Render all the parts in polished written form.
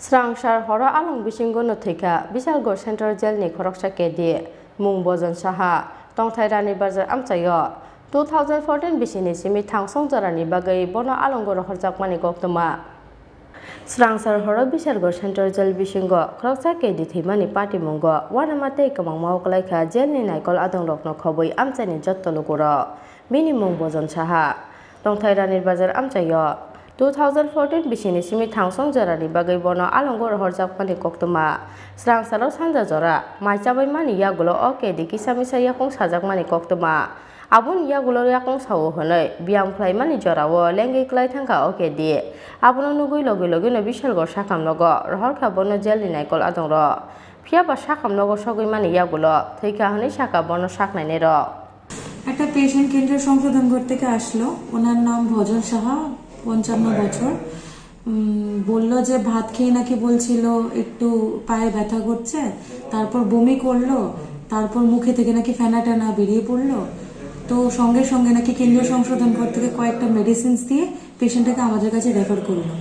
Srangsar hora along bisingo no thika Bisalgor Central Jail ni khoroksa kedi mung bojon saha tongthai rani bazar amchayo 2014 bisini simi thangsong jarani bagai bono alongor horjakmani goktoma Srangsar hora Bisalgor Central Jail bisingo khoroksa kedi thimani party mungo wanamate kamang mawklaika jail ni naikol adong rokno khoboi amchani jottoluguro bini mung bojon saha tongthai rani bazar amchayo 2014 bisini simi thangsong jarani bagai bono alongor horjakmani koktoma Srangsaro sanja jora maichabai mani yagulo oke diki samisa yakong sajakmani koktoma abun yagulo yakong sawo honoi biam khlai mani jorawo lengi klai thangka oke di abuno nugui logi logi no Bisalgor sakam logo rohor kha bono jelni naikol adongro phiaba sakam logo sogui mani yagulo theika honi saka bono saknaine ro একটা patient কেন্দ্র সংশোধন ঘর থেকে আসলো ওনার নাম ভজন সাহা 55 বছর বললো যে ভাত খেয়ে নাকি বলছিল একটু পায়ে ব্যথা করছে তারপর বমি করলো তারপর মুখে থেকে নাকি ফেনা টানা বেরিয়ে পড়লো তো সঙ্গে সঙ্গে নাকি কেন্দ্রীয় সংশোধন ঘর থেকে কয়েকটা মেডিসিনস দিয়ে পেশেন্টটাকে আমাদের কাছে রেফার করলো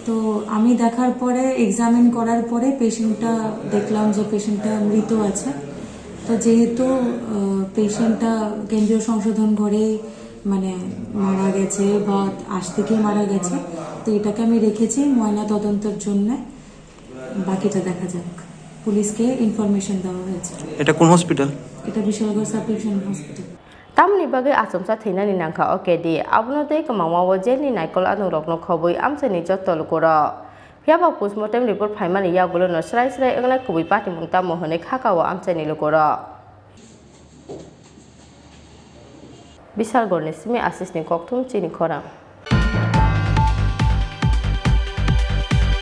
তো আমি দেখার পরে এক্সামিন করার পরে পেশেন্টটা দেখলাম যে পেশেন্টটা মৃত আছে তো যেহেতু পেশেন্টটা কেন্দ্রীয় সংশোধন ঘরে মানে মারা গেছে বা আজ থেকে মারা গেছে তো এটাকে আমি রেখেছি ময়না তদন্তের জন্য বাকিটা দেখা যাক পুলিশকে ইনফরমেশন দেওয়া হয়েছে এটা কোন হসপিটাল এটা Bishalgarh sub division hospital tamni bagai asomsa thinani nangkha okedi abuno dei kamangmawo jelni naikol adong rokno khoboi amchani jottoluguro phiaba postmortem report phaimani yagulo no srai srai engnai kubui party mungta mohone khakawo amchani luguro Bisalgor ni simi assistant kokthum chini khorang